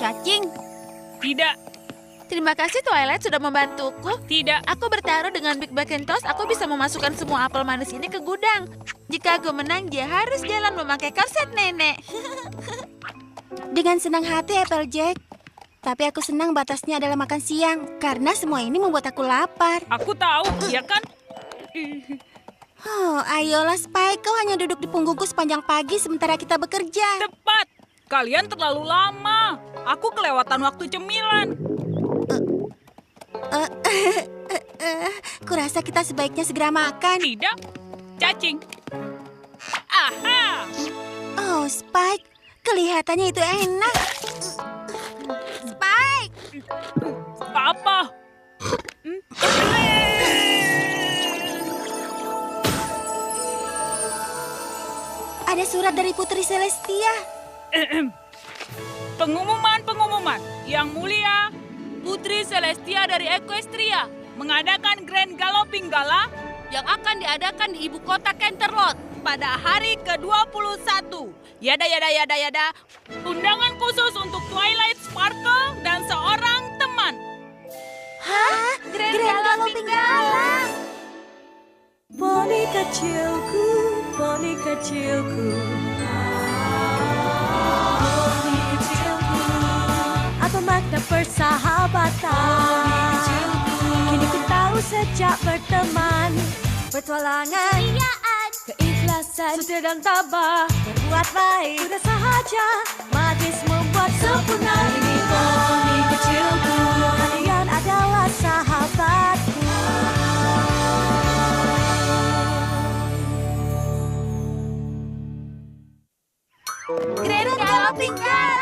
cacing. Tidak, Terima kasih Twilight sudah membantuku. tidak. Aku bertaruh dengan Big Macintosh, aku bisa memasukkan semua apel manis ini ke gudang. Jika aku menang, dia harus jalan memakai korset nenek. Dengan senang hati, Applejack. Tapi aku senang batasnya adalah makan siang, karena semua ini membuat aku lapar. Aku tahu, ya kan? Oh, ayolah Spike, kau hanya duduk di punggungku sepanjang pagi sementara kita bekerja. Tepat. Kalian terlalu lama. Aku kelewatan waktu cemilan. Kurasa kita sebaiknya segera makan. Tidak, cacing. Aha! Oh, Spike, kelihatannya itu enak. Spike! Apa? Ada surat dari Putri Celestia. Pengumuman. Yang mulia, Putri Celestia dari Equestria mengadakan Grand Galloping Gala yang akan diadakan di ibu kota Canterlot pada hari ke-21. Yada. Undangan khusus untuk Twilight Sparkle dan seorang teman. Hah? Grand Galloping Gala? Poni kecilku, poni kecilku. Poni kecilku. Apa makna persahabatan? Kini ku tahu sejak berteman, petualangan, keikhlasan, setia dan tabah, berbuat baik, sudah sahaja, magis membuat sempurna. Ini poni kecilku, kalian adalah sahabatku. Grand Galloping Gala!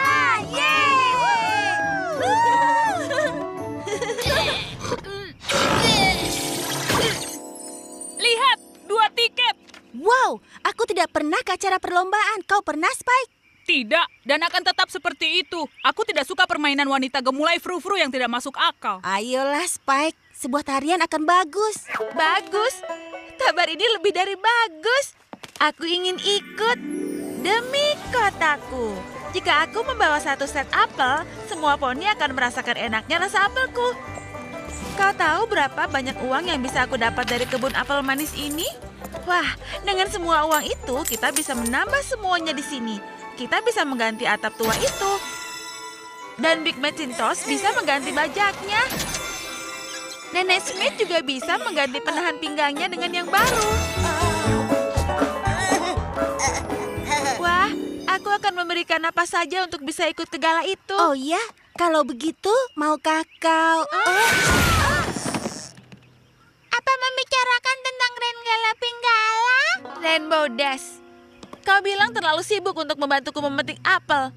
Lihat, 2 tiket. Wow, aku tidak pernah ke acara perlombaan. Kau pernah, Spike? Tidak, dan akan tetap seperti itu. Aku tidak suka permainan wanita gemulai fru-fru yang tidak masuk akal. Ayolah, Spike. Sebuah tarian akan bagus. Bagus. Kabar ini lebih dari bagus. Aku ingin ikut demi kotaku. Jika aku membawa satu set apel, semua poni akan merasakan enaknya rasa apelku. Kau tahu berapa banyak uang yang bisa aku dapat dari kebun apel manis ini? Wah, dengan semua uang itu kita bisa menambah semuanya di sini. Kita bisa mengganti atap tua itu. Dan Big Macintosh bisa mengganti bajaknya. Nenek Smith juga bisa mengganti penahan pinggangnya dengan yang baru. Wah, aku akan memberikan apa saja untuk bisa ikut ke gala itu. Oh ya, kalau begitu maukah kau... Apa membicarakan tentang Grand Galloping Gala? Rainbow Dash, kau bilang terlalu sibuk untuk membantuku memetik apel.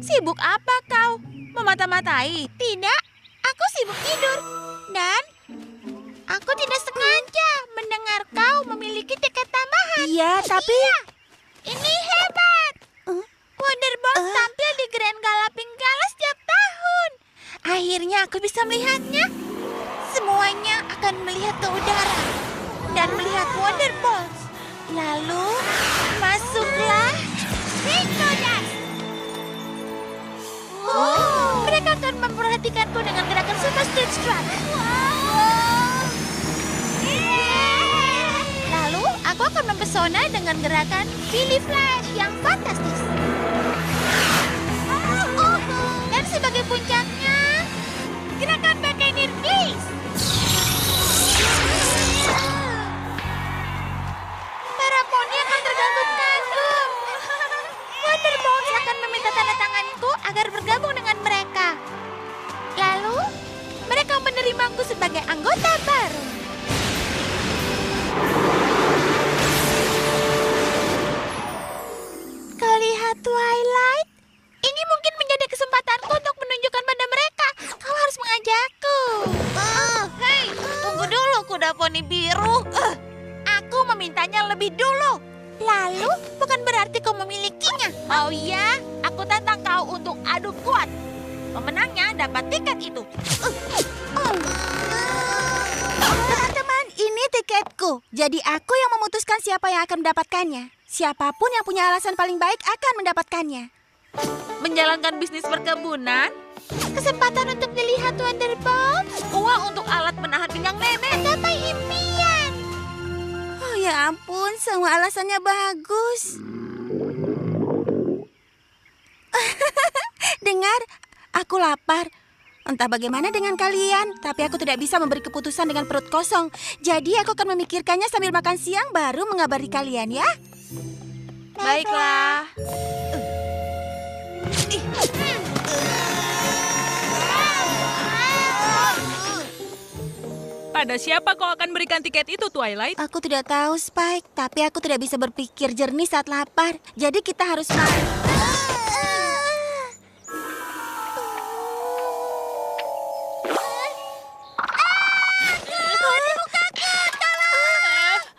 Sibuk apa kau? Memata-matai? Tidak, aku sibuk tidur. Dan aku tidak sengaja mendengar kau memiliki tiket tambahan. Iya, tapi... Ini hebat. Wonderbolt tampil di Grand Galloping Gala setiap tahun. Akhirnya aku bisa melihatnya. Semuanya akan melihat ke udara dan melihat Wonderbolt. Lalu masuklah Rainbow Dash. Mereka akan memperhatikanku dengan gerakan Super Street Strut. Lalu aku akan mempesona dengan gerakan Billy Flash yang fantastis. Dan sebagai puncaknya, gerakan Buccaneer Blaze. Para poni akan terganggu-ganggu. Wonderbolt akan meminta tanda tanganku agar bergabung dengan mereka. Lalu, mereka menerimaku sebagai anggota baru. Kau lihat Twilight? Ini mungkin menjadi kesempatanku untuk menunjukkan pada mereka. Kau harus mengajakku. Hei, tunggu dulu kuda poni biru. Aku memintanya lebih dulu. Lalu, bukan berarti kau memilikinya. Oh ya, aku tantang kau untuk adu kuat. Pemenangnya dapat tiket itu. Teman-teman, ini tiketku. Jadi aku yang memutuskan siapa yang akan mendapatkannya. Siapapun yang punya alasan paling baik akan mendapatkannya. Menjalankan bisnis perkebunan? Kesempatan untuk melihat Wonderbolt. Uang untuk alat menahan pinggang nenek. Gapai impian. Oh ya ampun, semua alasannya bagus. Dengar, aku lapar. Entah bagaimana dengan kalian, tapi aku tidak bisa memberi keputusan dengan perut kosong. Jadi aku akan memikirkannya sambil makan siang baru mengabari kalian ya. Baiklah. Pada siapa kau akan berikan tiket itu, Twilight? Aku tidak tahu, Spike, tapi aku tidak bisa berpikir jernih saat lapar. Jadi kita harus makan.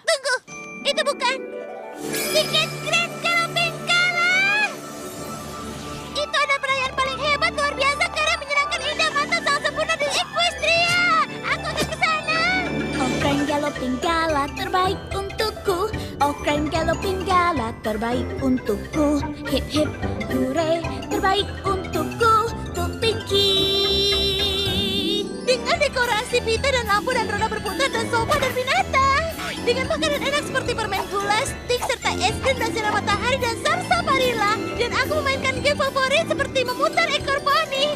Tunggu, itu bukan tiket Grand Galloping Gala. Itu ada perayaan paling hebat, luar biasa, karena menyenangkan, indah, mata sangat sempurna di Equestria. Aku akan ke sana. Oh, Grand Galloping Gala terbaik untukku. Oh, Grand Galloping Gala terbaik untukku. Hip hip hooray, terbaik untukku. Tuh Pinky. Dengan dekorasi pita dan lampu dan roda berputar dan sofa dan binatang. Dengan makanan enak seperti permen gula, stik, serta es krim dan sinar matahari dan sarsaparilla. Dan aku memainkan game favorit seperti memutar ekor poni.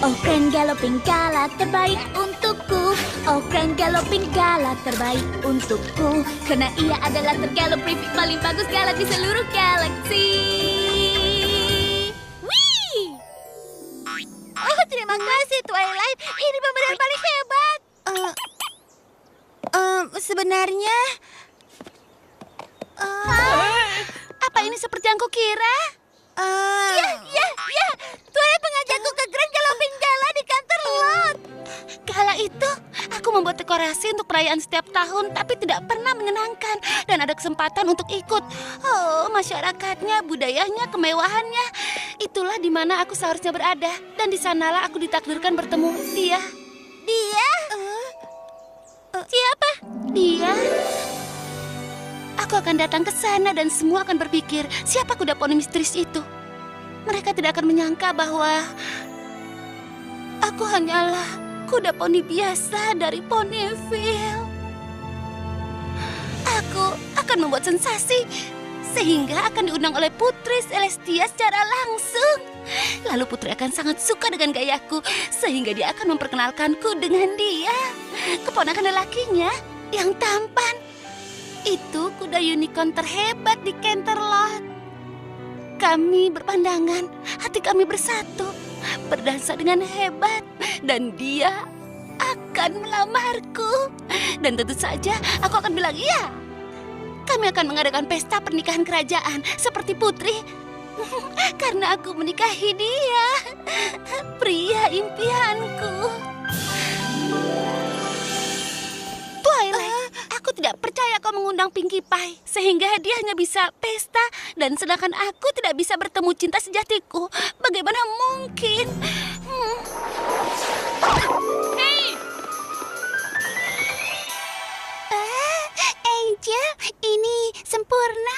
Oh, Grand Galloping Gala terbaik untukku. Oh, Grand Galloping Gala terbaik untukku. Karena ia adalah tergalloping paling bagus gala di seluruh galaksi. Wih! Oh, terima kasih, Twilight. Ini pemberian paling hebat. Sebenarnya... Apa ini seperti yang kukira? Ya. Twilight mengajakku ke Grand Galloping Gala di kantor lot. Gala itu, aku membuat dekorasi untuk perayaan setiap tahun, tapi tidak pernah menyenangkan. Dan ada kesempatan untuk ikut. Oh, masyarakatnya, budayanya, kemewahannya. Itulah di mana aku seharusnya berada. Dan di sanalah aku ditakdirkan bertemu dia. Dia? Siapa? Dia. Aku akan datang ke sana dan semua akan berpikir, siapa kuda poni misterius itu? Mereka tidak akan menyangka bahwa aku hanyalah kuda poni biasa dari Ponyville. Aku akan membuat sensasi sehingga akan diundang oleh Putri Celestia secara langsung. Lalu Putri akan sangat suka dengan gayaku sehingga dia akan memperkenalkanku dengan dia, keponakan lelakinya yang tampan. Itu kuda unicorn terhebat di Canterlot. Kami berpandangan, hati kami bersatu, berdansa dengan hebat, dan dia akan melamarku. Dan tentu saja aku akan bilang iya. Kami akan mengadakan pesta pernikahan kerajaan seperti Putri. Karena aku menikahi dia, pria impianku. Twilight, aku tidak percaya kau mengundang Pinkie Pie sehingga dia hanya bisa pesta dan sedangkan aku tidak bisa bertemu cinta sejatiku. Bagaimana mungkin? Hei! Angel, ini sempurna.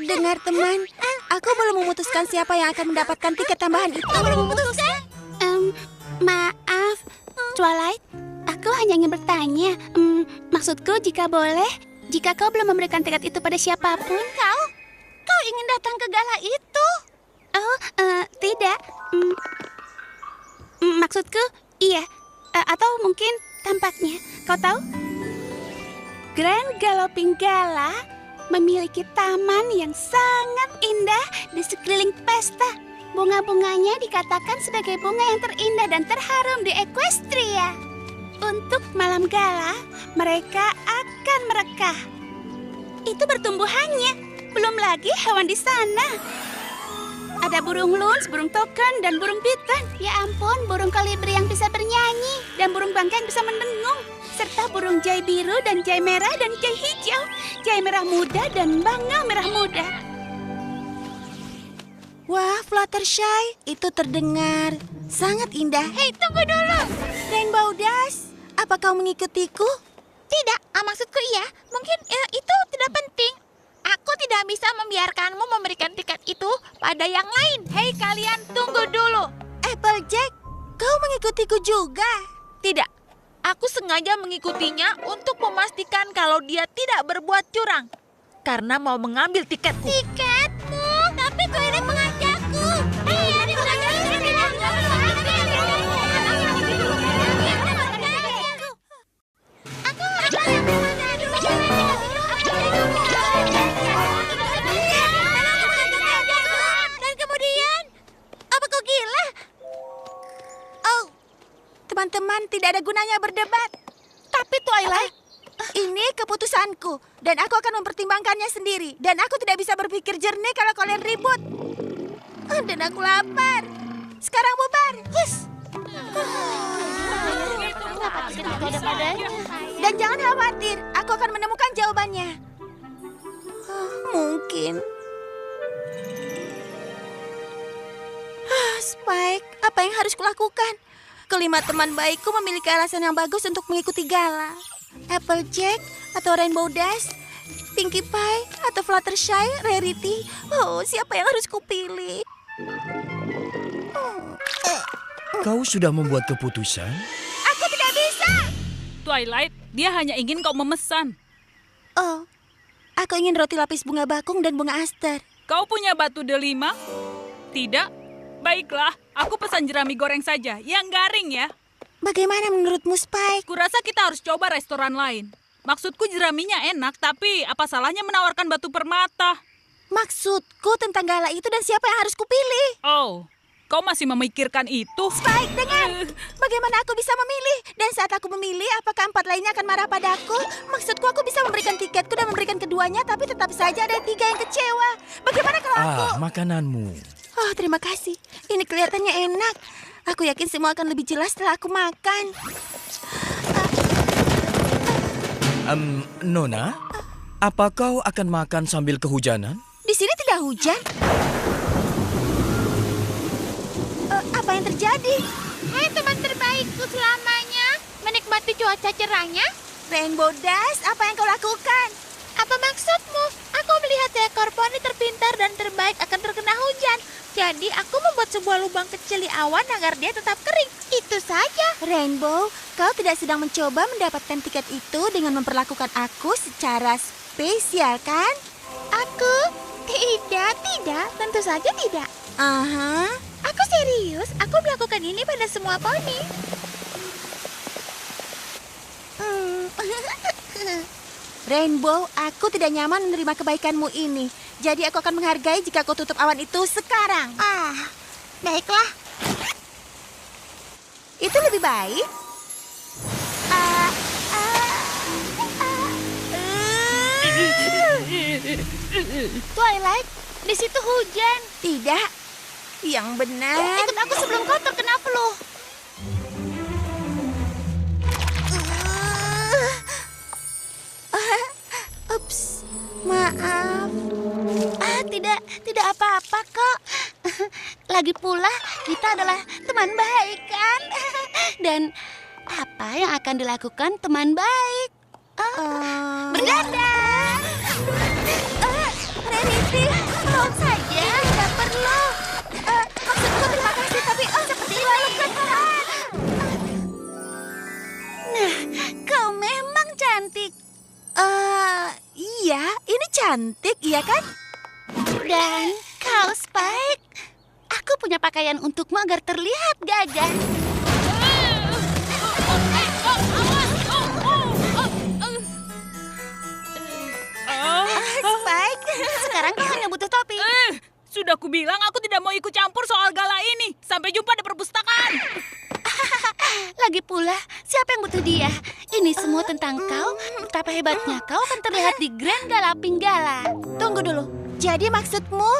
Dengar teman, aku belum memutuskan siapa yang akan mendapatkan tiket tambahan itu. Kau belum memutuskan? Maaf, Twilight. Aku hanya ingin bertanya. Maksudku, jika boleh, jika kau belum memberikan tiket itu pada siapapun, kau ingin datang ke gala itu? Oh, tidak. Maksudku, iya. Atau mungkin tampaknya. Kau tahu? Grand Galloping Gala memiliki taman yang sangat indah di sekeliling pesta. Bunga-bunganya dikatakan sebagai bunga yang terindah dan terharum di Equestria. Untuk malam gala, mereka akan merekah. Itu bertumbuhannya. Belum lagi hewan di sana. Ada burung luns, burung token, dan burung piton. Ya ampun, burung kolibri yang bisa bernyanyi. Dan burung bangkai yang bisa mendengung. Serta burung jai biru dan jai merah dan jai hijau. Jai merah muda dan bangau merah muda. Wah, Fluttershy, itu terdengar sangat indah. Hei, tunggu dulu. Rainbow Dash, apa kau mengikutiku? Tidak, maksudku iya. Mungkin itu tidak penting. Aku tidak bisa membiarkanmu memberikan tiket itu pada yang lain. Hei kalian, tunggu dulu. Applejack, kau mengikutiku juga? Tidak, aku sengaja mengikutinya untuk memastikan kalau dia tidak berbuat curang. Karena mau mengambil tiketku. Tiketmu? Tapi kau ini mengajakku. Dan kemudian, apa kau gila? Oh, teman-teman, tidak ada gunanya berdebat. Tapi Twilight, ini keputusanku, dan aku akan mempertimbangkannya sendiri. Dan aku tidak bisa berpikir jernih kalau kalian ribut. Dan aku lapar. Sekarang bubar. Hus. Dan jangan khawatir, aku akan menemukan jawabannya. Mungkin. Spike, apa yang harus kulakukan? Kelima teman baikku memiliki alasan yang bagus untuk mengikuti Gala. Applejack atau Rainbow Dash, Pinkie Pie atau Fluttershy, Rarity. Oh, siapa yang harus kupilih? Kau sudah membuat keputusan? Aku tidak bisa. Twilight, dia hanya ingin kau memesan. Oh, aku ingin roti lapis bunga bakung dan bunga aster. Kau punya batu delima? Tidak? Baiklah, aku pesan jerami goreng saja, yang garing ya. Bagaimana menurutmu, Spike? Kurasa kita harus coba restoran lain. Maksudku jeraminya enak, tapi apa salahnya menawarkan batu permata? Maksudku tentang Gala itu dan siapa yang harus kupilih. Oh, kau masih memikirkan itu? Spike, dengar. Bagaimana aku bisa memilih? Dan saat aku memilih, apakah empat lainnya akan marah padaku? Maksudku aku bisa memberikan tiketku dan memberikan keduanya, tapi tetap saja ada tiga yang kecewa. Bagaimana kalau aku... Makananmu. Oh, terima kasih. Ini kelihatannya enak. Aku yakin semua akan lebih jelas setelah aku makan. Nona, apa kau akan makan sambil kehujanan? Di sini tidak hujan. Apa yang terjadi? Hai teman terbaikku selamanya. Menikmati cuaca cerahnya. Rainbow Dash, apa yang kau lakukan? Apa maksudmu? Aku melihat seekor poni terpintar dan terbaik akan terkena hujan. Jadi aku membuat sebuah lubang kecil di awan agar dia tetap kering. Itu saja. Rainbow, kau tidak sedang mencoba mendapatkan tiket itu dengan memperlakukan aku secara spesial, kan? Aku? Tidak. Tentu saja tidak. Aha. Aku serius. Aku melakukan ini pada semua poni. Rainbow, aku tidak nyaman menerima kebaikanmu ini. Jadi aku akan menghargai jika kau tutup awan itu sekarang. Baiklah. Itu lebih baik. Twilight, di situ hujan. Tidak. Yang benar. Ikut aku sebelum kau terkena flu. Ups, maaf. Tidak apa-apa kok. Lagi pula kita adalah teman baik kan? Dan apa yang akan dilakukan teman baik? Berdandan. Rarity, tolong saja. Tidak perlu. Maksudku terima kasih, tapi seperti itu. Nah, kau memang cantik. Iya, ini cantik, iya kan? Dan kau, Spike, aku punya pakaian untukmu agar terlihat gagah. Spike, sekarang kau hanya butuh topi. Sudah kubilang aku tidak mau ikut campur soal gala ini. Sampai jumpa di perpustakaan. Lagi pula, siapa yang butuh dia? Ini semua tentang kau. Betapa hebatnya kau akan terlihat di Grand Galloping Gala. Tunggu dulu. Jadi maksudmu?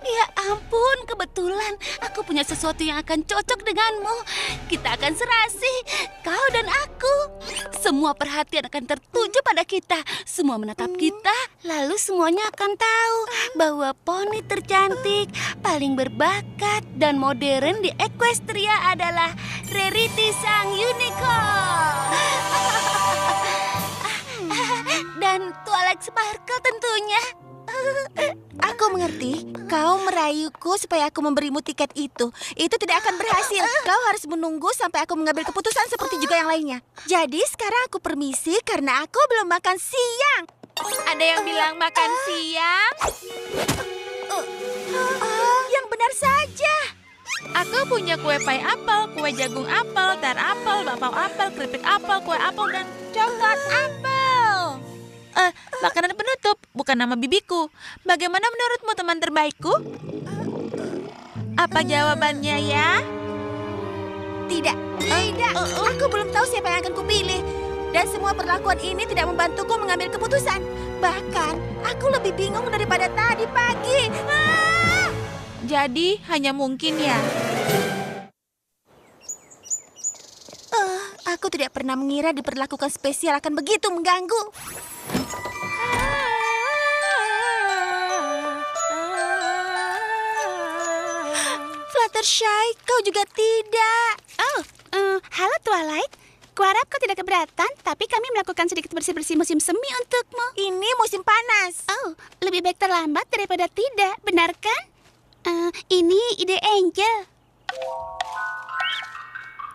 Ya ampun, kebetulan aku punya sesuatu yang akan cocok denganmu. Kita akan serasi, kau dan aku. Semua perhatian akan tertuju pada kita. Semua menatap kita, lalu semuanya akan tahu bahwa poni tercantik, paling berbakat, dan modern di Equestria adalah Rarity sang unicorn. Dan Twilight Sparkle tentunya. Aku mengerti. Kau merayuku supaya aku memberimu tiket itu. Itu tidak akan berhasil. Kau harus menunggu sampai aku mengambil keputusan seperti juga yang lainnya. Jadi sekarang aku permisi karena aku belum makan siang. Ada yang bilang makan siang? Yang benar saja. Aku punya kue pai apel, kue jagung apel, tar apel, bakpao apel, keripik apel, kue apel, dan coklat apel. Makanan penutup, bukan nama bibiku. Bagaimana menurutmu teman terbaikku? Apa jawabannya ya? Tidak. Aku belum tahu siapa yang akan kupilih. Dan semua perlakuan ini tidak membantuku mengambil keputusan. Bahkan, aku lebih bingung daripada tadi pagi. Jadi, hanya mungkin ya. Aku tidak pernah mengira diperlakukan spesial akan begitu mengganggu. Fluttershy, kau juga tidak. Halo Twilight. Kuharap kau tidak keberatan, tapi kami melakukan sedikit bersih-bersih musim semi untukmu. Ini musim panas. Oh, lebih baik terlambat daripada tidak, benar kan? Ini ide Angel.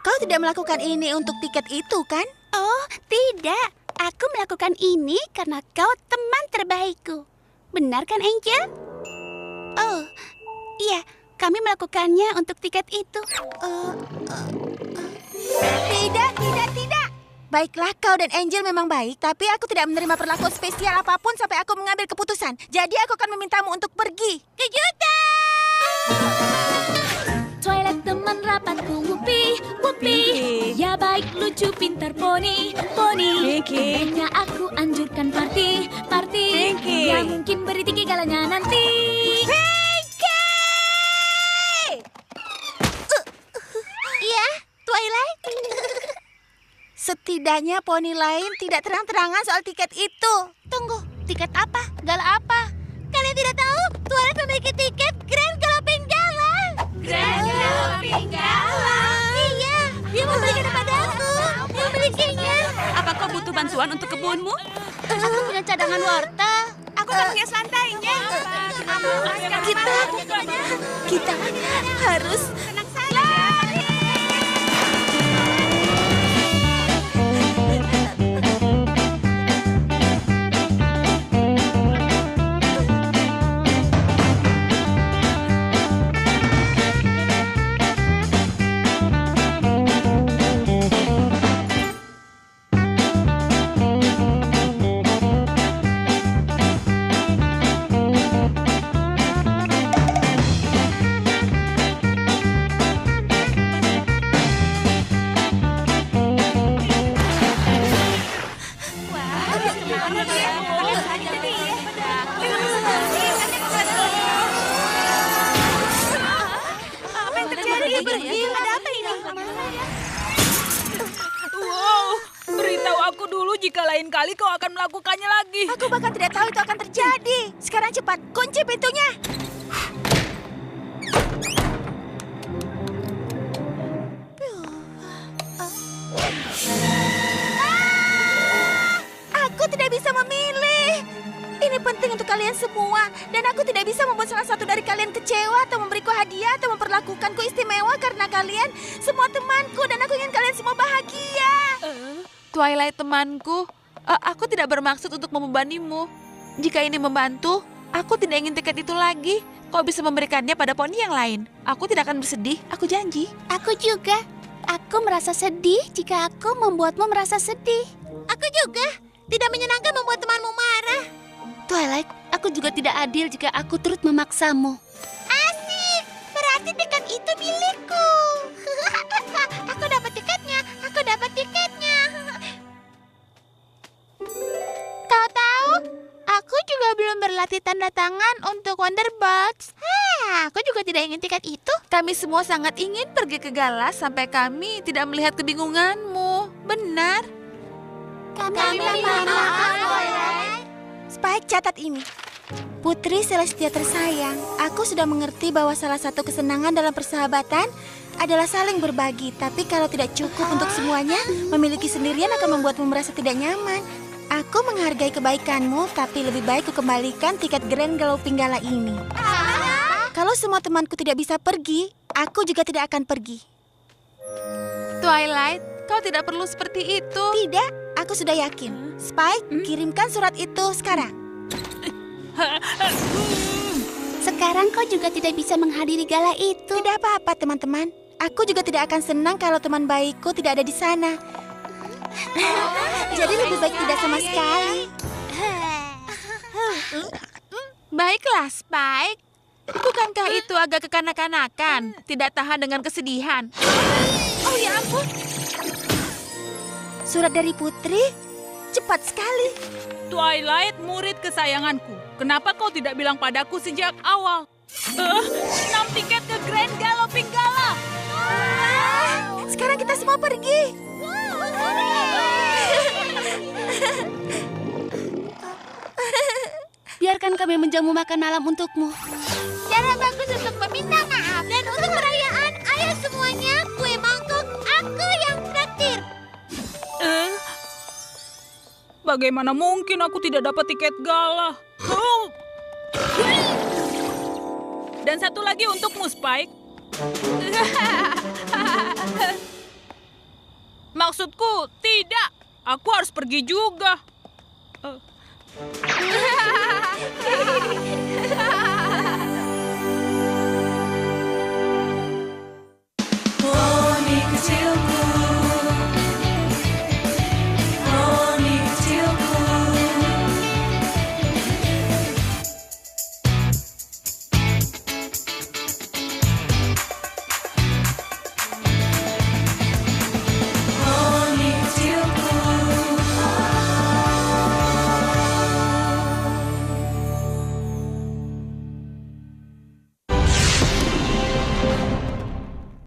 Kau tidak melakukan ini untuk tiket itu, kan? Oh, tidak. Aku melakukan ini karena kau teman terbaikku. Benar kan, Angel? Oh, iya. Kami melakukannya untuk tiket itu. Tidak. Baiklah, kau dan Angel memang baik, tapi aku tidak menerima perlakuan spesial apapun sampai aku mengambil keputusan. Jadi aku akan memintamu untuk pergi. Kejutan! Twilight teman rapatku, Whoopi, Whoopi. Ya baik, lucu, pintar, poni, poni. Makanya aku anjurkan party. Ya mungkin beri 3 galanya nanti. Iya, Twilight. Setidaknya poni lain tidak terang-terangan soal tiket itu. Tunggu, tiket apa? Gala apa? Kalian tidak tahu, Twilight memiliki tiket Grand Galloping Gala. Grand Galloping Gala? Iya, dia memberikan kepada aku. Dia memilikinya. Apa kau butuh bantuan untuk kebunmu? Aku punya cadangan wortel. Aku tak punya santainya. Kita harus Beritahu aku dulu jika lain kali kau akan melakukannya lagi. Aku bahkan tidak tahu itu akan terjadi. Sekarang cepat, kunci pintunya. Aku tidak bisa memilih. Ini penting untuk kalian semua. Dan aku tidak bisa membuat salah satu dari kalian kecewa atau memberiku hadiah atau memperlakukanku istimewa karena kalian semua temanku dan aku ingin kalian semua bahagia. Twilight temanku, aku tidak bermaksud untuk membebanimu. Jika ini membantu, aku tidak ingin tiket itu lagi. Kau bisa memberikannya pada poni yang lain. Aku tidak akan bersedih, aku janji. Aku juga. Aku merasa sedih jika aku membuatmu merasa sedih. Aku juga. Tidak menyenangkan membuat temanmu marah. Twilight, aku juga tidak adil jika aku turut memaksamu. Asik, berarti tiket itu milikku. Aku dapat tiketnya. Kau tahu, aku juga belum berlatih tanda tangan untuk Wonderbox. Aku juga tidak ingin tiket itu. Kami semua sangat ingin pergi ke gala sampai kami tidak melihat kebingunganmu. Benar. Kami minta maaf, Twilight. Spike, catat ini. Putri Celestia tersayang, aku sudah mengerti bahwa salah satu kesenangan dalam persahabatan adalah saling berbagi. Tapi kalau tidak cukup untuk semuanya, memiliki sendirian akan membuatmu merasa tidak nyaman. Aku menghargai kebaikanmu, tapi lebih baik kukembalikan tiket Grand Galloping Gala ini. Kalau semua temanku tidak bisa pergi, aku juga tidak akan pergi. Twilight, kau tidak perlu seperti itu. Tidak, aku sudah yakin. Spike, kirimkan surat itu sekarang. Sekarang kau juga tidak bisa menghadiri gala itu. Tidak apa-apa, teman-teman. Aku juga tidak akan senang kalau teman baikku tidak ada di sana. Jadi lebih baik tidak sama sekali. Baiklah, Spike. Bukankah itu agak kekanak-kanakan? Tidak tahan dengan kesedihan. Oh ya ampun. Surat dari Putri? Cepat sekali. Twilight, murid kesayanganku. Kenapa kau tidak bilang padaku sejak awal? 6 tiket ke Grand Galloping Gala. Sekarang kita semua pergi. Biarkan kami menjamu makan malam untukmu. Cara bagus untuk meminta maaf. Dan untuk perayaan, ayo semuanya, kue mangkok, aku yang traktir. Bagaimana mungkin aku tidak dapat tiket gala? Dan satu lagi untukmu, Spike. Maksudku, tidak. Aku harus pergi juga.